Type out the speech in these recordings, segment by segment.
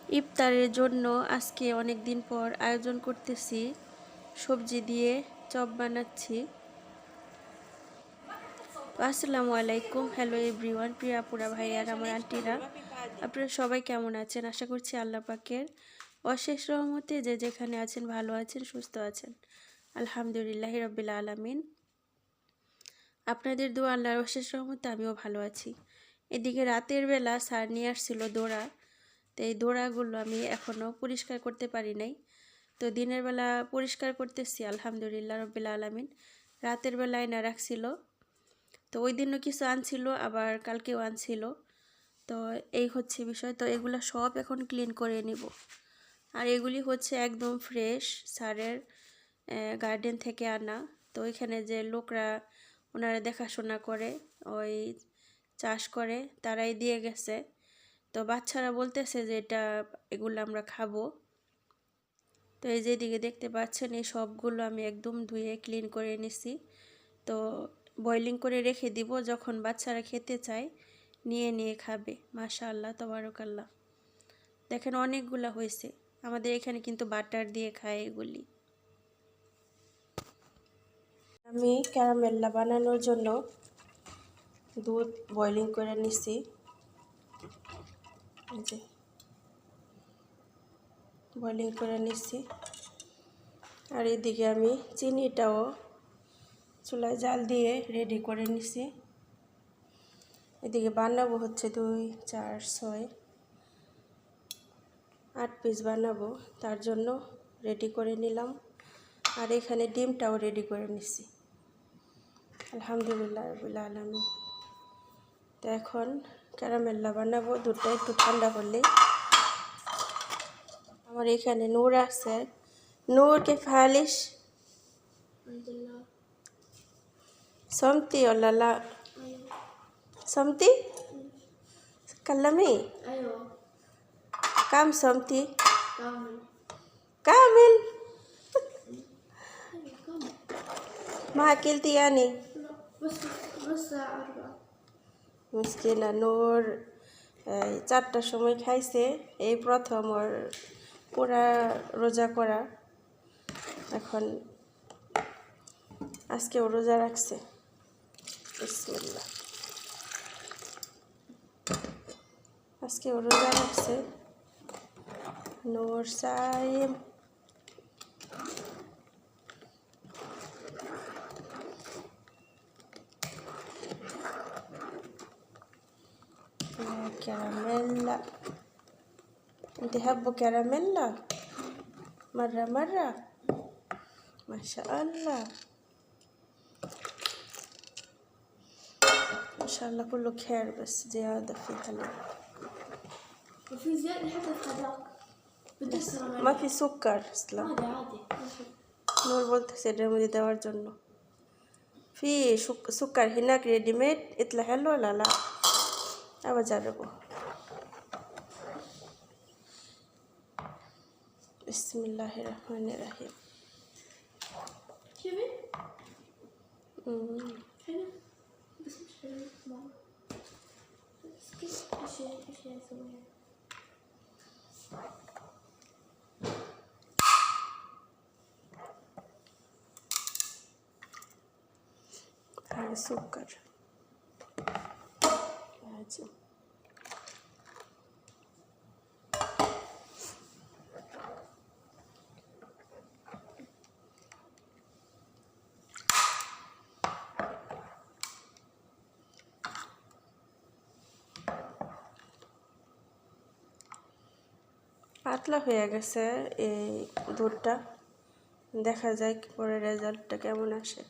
ইফতারের জন্য আজকে অনেক দিন পর আয়োজন করতেছি, সবজি দিয়ে চপ বানাচ্ছি। আসসালামু আলাইকুম, হ্যালো এভরিওয়ান, প্রিয় আপুরা ভাইয়ার আমার আন্টিরা, আপনারা সবাই কেমন আছেন? আশা করছি আল্লাহ পাকের অশেষ রহমতে যে যেখানে আছেন ভালো আছেন, সুস্থ আছেন। আলহামদুলিল্লাহ রাব্বিল আলামিন। আপনাদের দোয়া আল্লাহর অশেষ রহমতে আমিও ভালো আছি। এদিকে রাতের বেলা স্যার নিয়ে আসছিল দোড়া, তো এই দোড়াগুলো আমি এখনও পরিষ্কার করতে পারি নাই। তো দিনের বেলা পরিষ্কার করতেছি, আলহামদুলিল্লাহ রাব্বিল আলামিন। রাতের বেলা এনে রাখছিল, তো ওই দিনও কিছু আনছিল, আবার কালকেও আনছিল। তো এই হচ্ছে বিষয়। তো এগুলো সব এখন ক্লিন করে নিব। আর এগুলি হচ্ছে একদম ফ্রেশ, স্যারের গার্ডেন থেকে আনা। তো ওইখানে যে লোকরা ওনারা দেখাশোনা করে, ওই চাষ করে, তারাই দিয়ে গেছে। তো বাচ্চারা বলতেছে যে এগুলো আমরা খাবো। তো এই যেদিকে দেখতে পাচ্ছেন, এই সবগুলো আমি একদম ধুয়ে ক্লিন করে নিছি। তো বয়লিং করে রেখে দিব, যখন বাচ্চারা খেতে চায় নিয়ে নিয়ে খাবে। মাশাআল্লাহ, তাবারাকাল্লাহ। দেখেন অনেকগুলা হয়েছে। আমাদের এখানে কিন্তু বাটার দিয়ে খায় এগুলি। আমি ক্যারামেল্লা বানানোর জন্য দুধ বয়লিং করে নিছি। এই যে বয়লিং করে নিছি। আর এদিকে আমি চিনিটাও চুলায় জাল দিয়ে রেডি করে নিছি। এদিকে বানাবো হচ্ছে 2, 4, 6, 8 পিস বানাবো, তার জন্য রেডি করে নিলাম। আর এখানে ডিমটাও রেডি করে নিছি। আলহামদুলিল্লাহ রাব্বিল আলামিন। তো এখন ক্যারামেল্লা বানাবো, দুধটা একটু ঠান্ডা করলে। আমার এখানে নূর আছে। নূর কে ফালিশ সমতি ওলালা সমতি كلمي. أيوة. كم سمتي؟ كامل. كامل. كامل. ما أكلتي يعني؟ لا بس 4. মিসকিনা নূর 4টার সময় খাইছে, এই প্রথম ওর পুরা রোজা করা। এখন আজকে ও রোজা রাখছে। বিসমিল্লাহ। আজকে ও রোজা রাখছে। নূর সাইম। كراميلا. انت حابه كراميلا؟ مرة ما شاء الله، ما شاء الله كله خير، بس زيادة في حلو. وفي زيادة حتى في هذاك بديش ما في سكر اصلا. عادي. নূর বলতেছে এটার মধ্যে দেওয়ার জন্য। في سكر هناك ريدي ميد، اطلع حلو ولا لا؟ أبى أجربه. بسم الله الرحمن الرحيم. شوفي حلو بس مش حلو ماما. بس كيف ايش اسوي؟ هذا سكر لازم. পাতলা হয়ে গেছে এই দুধটা, দেখা যায় পরে রেজাল্টটা কেমন আসে।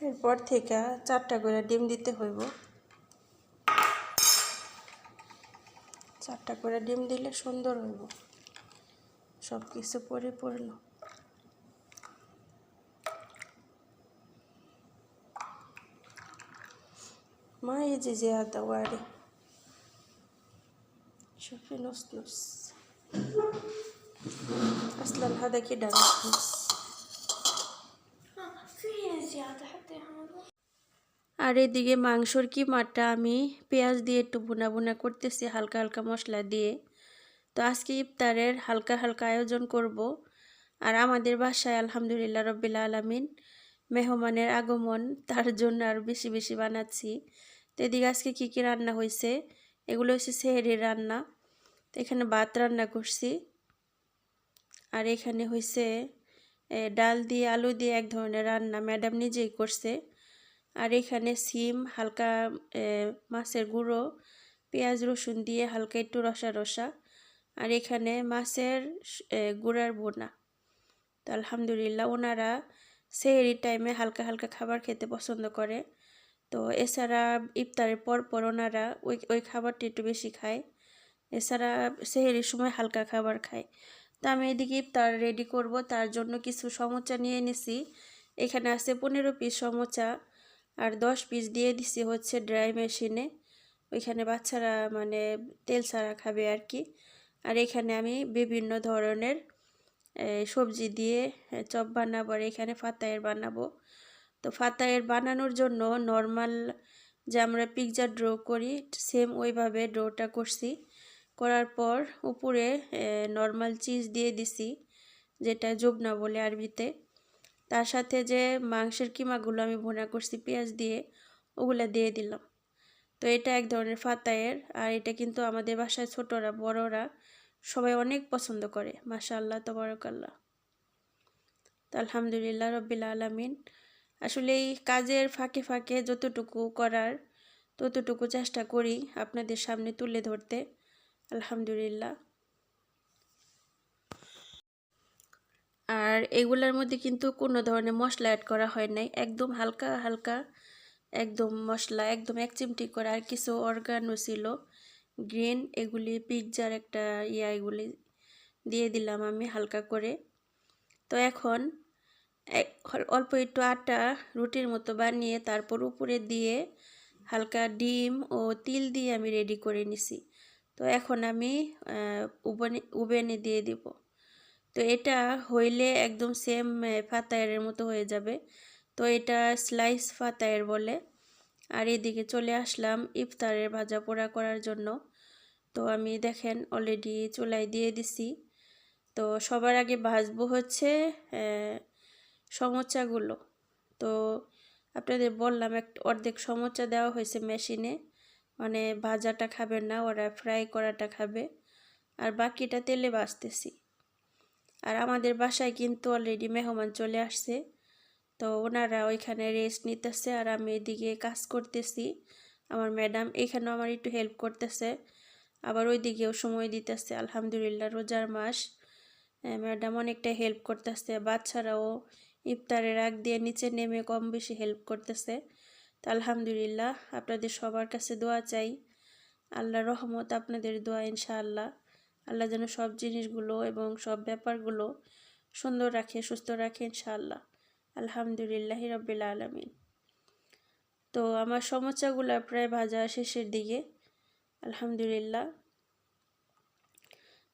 এরপর থেকে 4টা করে ডিম দিতে হইব। 4টা করে ডিম দিলে সুন্দর হইব, সব কিছু পরে পড়লো। ما يجي زيادة واري شوفي نص نص أصلا هذا كده نص نص في زيادة حتى هذا. আর এদিকে মাংসর কিমাটা আমি পেঁয়াজ দিয়ে একটু ভুনা ভুনা করতেছি হালকা হালকা মশলা দিয়ে। তো আজকে ইফতারের হালকা হালকা আয়োজন করব। আর আমাদের বাসায় আলহামদুলিল্লাহ রব্বিল আলামিন মেহমানের আগমন, তার জন্য আর বেশি বেশি বানাচ্ছি। তো এদিকে আজকে কী কী রান্না হয়েছে, এগুলো হচ্ছে সেহরির রান্না। তো এখানে ভাত রান্না করছি, আর এখানে হয়েছে ডাল দিয়ে আলু দিয়ে এক ধরনের রান্না, ম্যাডাম নিজেই করছে। আর এখানে সিম হালকা মাছের গুঁড়ো পেঁয়াজ রসুন দিয়ে হালকা একটু রসা রসা। আর এখানে মাছের গুঁড়ার বোনা। তো আলহামদুলিল্লাহ ওনারা সেহরির টাইমে হালকা হালকা খাবার খেতে পছন্দ করে। তো এছাড়া ইফতারের পর পর ওনারা ওই খাবারটা একটু বেশি খায়। এছাড়া সেহরির সময় হালকা খাবার খায়। তো আমি এদিকে ইফতার রেডি করব, তার জন্য কিছু সমোচা নিয়ে নিছি। এখানে আছে 15 পিস সমোচা, আর 10 পিস দিয়ে দিছি হচ্ছে ড্রাই মেশিনে। ওইখানে বাচ্চারা মানে তেল ছাড়া খাবে আর কি। আর এখানে আমি বিভিন্ন ধরনের সবজি দিয়ে চপ বানাবো, আর এখানে ফাতায়ের বানাবো। তো ফাতায়ের বানানোর জন্য নর্মাল যে আমরা পিৎজা ড্র করি সেম ওইভাবে ড্রোটা করছি। করার পর উপরে নর্মাল চিজ দিয়ে দিছি, যেটা জুবনা বলে আরবিতে। তার সাথে যে মাংসের কিমাগুলো আমি ভুনা করছি পেঁয়াজ দিয়ে, ওগুলো দিয়ে দিলাম। তো এটা এক ধরনের ফাতায়ের। আর এটা কিন্তু আমাদের বাসায় ছোটরা বড়রা সবাই অনেক পছন্দ করে, মাশাআল্লাহ তাবারাকাল্লাহ। তো আলহামদুলিল্লাহ রব্বিল আলামিন। আসলে এই কাজের ফাঁকে ফাঁকে যতটুকু করার ততটুকু চেষ্টা করি আপনাদের সামনে তুলে ধরতে, আলহামদুলিল্লাহ। আর এগুলোর মধ্যে কিন্তু কোনো ধরনের মশলা অ্যাড করা হয় নাই, একদম হালকা হালকা একদম মশলা, একদম 1 চিমটি করে। আর কিছু অর্গানো ছিল গ্রিন, এগুলি পিৎজার একটা এগুলি দিয়ে দিলাম আমি হালকা করে। তো এখন অল্প একটু আটা রুটির মতো বানিয়ে তারপর উপরে দিয়ে হালকা ডিম ও তিল দিয়ে আমি রেডি করে নিছি। তো এখন আমি ওভেনে দিয়ে দিব। তো এটা হইলে একদম সেম ফাতায়ের মতো হয়ে যাবে। তো এটা স্লাইস ফাতায়ের বলে। আর এদিকে চলে আসলাম ইফতারের ভাজা পোড়া করার জন্য। তো আমি দেখেন অলরেডি চুলায় দিয়ে দিছি। তো সবার আগে ভাজবো হচ্ছে সমোচাগুলো। তো আপনাদের বললাম অর্ধেক সমোচা দেওয়া হয়েছে মেশিনে, মানে ভাজাটা খাবেন না, ওরা ফ্রাই করাটা খাবে। আর বাকিটা তেলে ভাজতেছি। আর আমাদের বাসায় কিন্তু অলরেডি মেহমান চলে আসছে। তো ওনারা ওইখানে রেস্ট নিতেছে, আর আমি এদিকে কাজ করতেছি। আমার ম্যাডাম এখানেও আমার একটু হেল্প করতেছে, আবার ওইদিকেও সময় দিতেছে। আলহামদুলিল্লাহ রোজার মাস, ম্যাডাম অনেকটা হেল্প করতেছে। বাচ্চারাও ইফতারের আগ দিয়ে নিচে নেমে কম বেশি হেল্প করতেছে। তো আলহামদুলিল্লাহ আপনাদের সবার কাছে দোয়া চাই, আল্লাহর রহমত আপনাদের দোয়া ইনশাআল্লাহ। আল্লাহ যেন সব জিনিসগুলো এবং সব ব্যাপারগুলো সুন্দর রাখে, সুস্থ রাখে ইনশাআল্লাহ। আলহামদুলিল্লাহি রব্বিল আলামিন। তো আমার সমোচাগুলো প্রায় ভাজা শেষের দিকে, আলহামদুলিল্লাহ।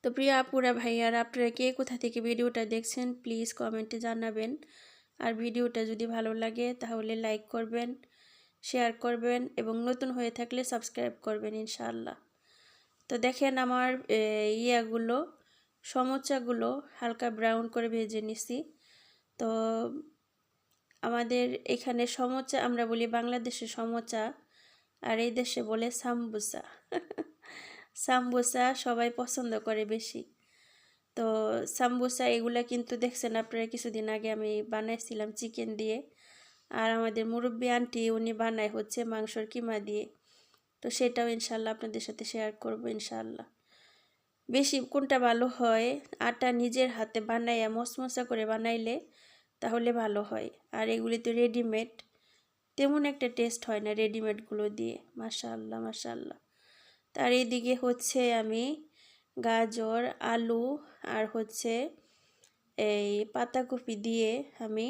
তো প্রিয় আপুরা ভাইয়ারা, আপনারা কে কোথা থেকে ভিডিওটা দেখছেন প্লিজ কমেন্টে জানাবেন। আর ভিডিওটা যদি ভালো লাগে তাহলে লাইক করবেন, শেয়ার করবেন, এবং নতুন হয়ে থাকলে সাবস্ক্রাইব করবেন ইনশাআল্লাহ। তো দেখেন আমার সমোচাগুলো হালকা ব্রাউন করে ভেজে নিছি। তো আমাদের এখানে সমোচা আমরা বলি বাংলাদেশে সমোচা, আর এই দেশে বলে সাম্বুসা। সাম্বুসা সবাই পছন্দ করে বেশি। তো সাম্বুসা এগুলা কিন্তু দেখছেন আপনারা, কিছুদিন আগে আমি বানাইছিলাম চিকেন দিয়ে। আর আমাদের মুরব্বী আন্টি উনি বানায় হচ্ছে মাংসর কিমা দিয়ে। তো সেটাও ইনশাল্লাহ আপনাদের সাথে শেয়ার করব ইনশাল্লাহ। বেশি কোনটা ভালো হয়, আটা নিজের হাতে বানাইয়া মশমশা করে বানাইলে তাহলে ভালো হয়। আর এগুলি তো রেডিমেড, তেমন একটা টেস্ট হয় না রেডিমেডগুলো দিয়ে। মাশাআল্লাহ মাশাআল্লাহ। তার এইদিকে হচ্ছে আমি গাজর, আলু আর হচ্ছে এই পাতাকপি দিয়ে আমি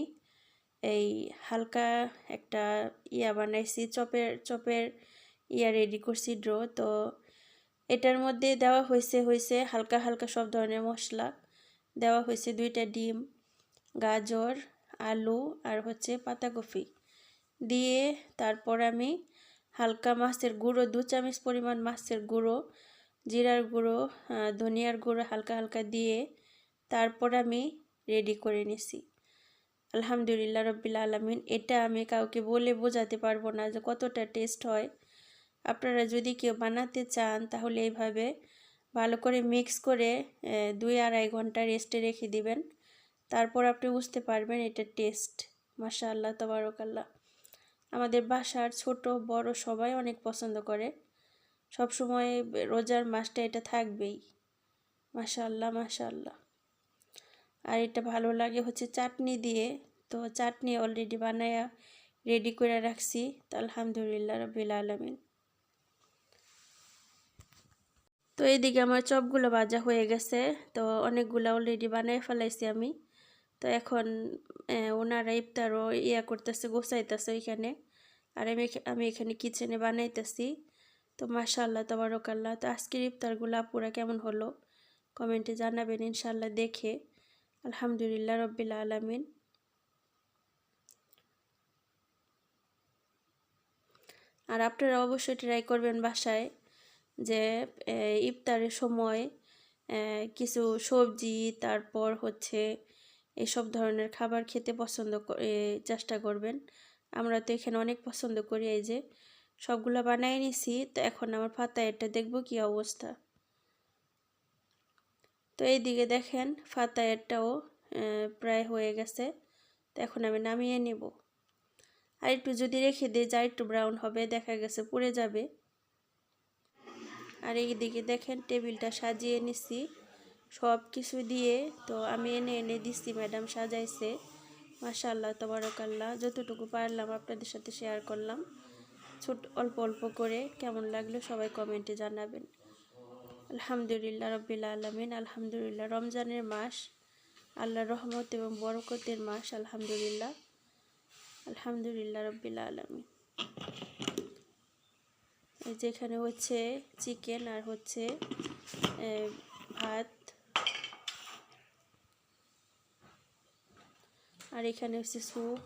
এই হালকা একটা বানাইছি, চপের রেডি করছি ড্রো। তো এটার মধ্যে দেওয়া হয়েছে হালকা হালকা সব ধরনের মশলা দেওয়া হয়েছে, 2টা ডিম, গাজর, আলু আর হচ্ছে পাতাকপি দিয়ে তারপর আমি হালকা মাছের গুঁড়ো 2 চামচ পরিমাণ মাছের গুঁড়ো, জিরার গুঁড়ো, ধনিয়ার গুঁড়ো হালকা হালকা দিয়ে তারপর আমি রেডি করে নিছি। আলহামদুলিল্লাহ রব্বিল আলামিন। এটা আমি কাউকে বলে বোঝাতে পারবো না যে কতটা টেস্ট হয়। আপনারা যদি কেউ বানাতে চান তাহলে এইভাবে ভালো করে মিক্স করে 2-2.5 ঘন্টা রেস্টে রেখে দিবেন, তারপর আপনি বুঝতে পারবেন এটার টেস্ট। মাশাআল্লাহ তাবারাকাল্লাহ। আমাদের বাসার ছোট বড় সবাই অনেক পছন্দ করে, সব সময় রোজার মাসটা এটা থাকবেই। মাশাআল্লাহ মাশাআল্লাহ। আর এটা ভালো লাগে হচ্ছে চাটনি দিয়ে। তো চাটনি অলরেডি বানায়া রেডি করে রাখছি। তো আলহামদুলিল্লাহ রব্বিল আলামিন। তো এইদিকে আমার চপগুলো ভাজা হয়ে গেছে, তো অনেকগুলো অলরেডি বানাই ফেলাইছি আমি। তো এখন ওনারা ইফতারও করতেছে, গোছাইতেছে ওইখানে, আর আমি এখানে কিচেনে বানাইতেছি। তো মাশাআল্লাহ তাবারাকাল্লাহ। তো আজকের ইফতারগুলো আপুরা কেমন হলো কমেন্টে জানাবেন ইনশাআল্লাহ দেখে। আলহামদুলিল্লাহ রব্বিল আলামিন। আর আপনারা অবশ্যই ট্রাই করবেন বাসায় যে ইফতারের সময় কিছু সবজি, তারপর হচ্ছে এসব ধরনের খাবার খেতে চেষ্টা করবেন। আমরা তো এখানে অনেক পছন্দ করি। এই যে সবগুলো বানিয়ে নিছি। তো এখন আমার ফাতায়েরটা দেখব কি অবস্থা। তো এইদিকে দেখেন ফাতায়েরটাও প্রায় হয়ে গেছে। তো এখন আমি নামিয়ে নেব। আর একটু যদি রেখে দিই যা একটু ব্রাউন হবে, দেখা গেছে পুড়ে যাবে। আর এইদিকে দেখেন টেবিলটা সাজিয়ে নিছি সব কিছু দিয়ে। তো আমি এনে দিচ্ছি, ম্যাডাম সাজাইছে। মাশাআল্লাহ তাবারাকাল্লাহ। যতটুকু পারলাম আপনাদের সাথে শেয়ার করলাম, অল্প অল্প করে। কেমন লাগলো সবাই কমেন্টে জানাবেন। আলহামদুলিল্লাহ রব্বিল আলামিন। আলহামদুলিল্লাহ। রমজানের মাস, আল্লাহর রহমত এবং বরকতের মাস। আলহামদুলিল্লাহ। আলহামদুলিল্লাহ রব্বিল আলামিন। এই যেখানে হচ্ছে চিকেন আর হচ্ছে ভাত, আর এখানে হচ্ছে স্যুপ,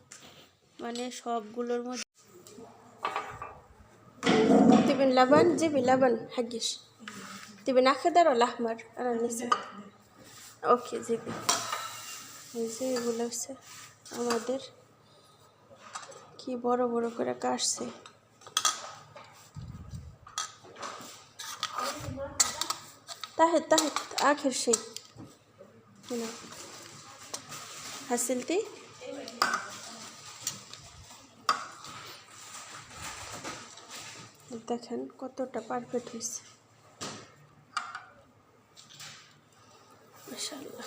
মানে সবগুলোর মধ্যে تبين لبن، جيبي لبن حقش. تبين أخضر ولا أحمر؟ أنا نسيت. أوكي جيبي. এই যে এগুলো হচ্ছে আমাদের কি বড় বড় করে কাটছে। تحت آخر شيء هنا. حسلتي؟ দেখেন কতটা পারফেক্ট হয়েছে মাশাআল্লাহ।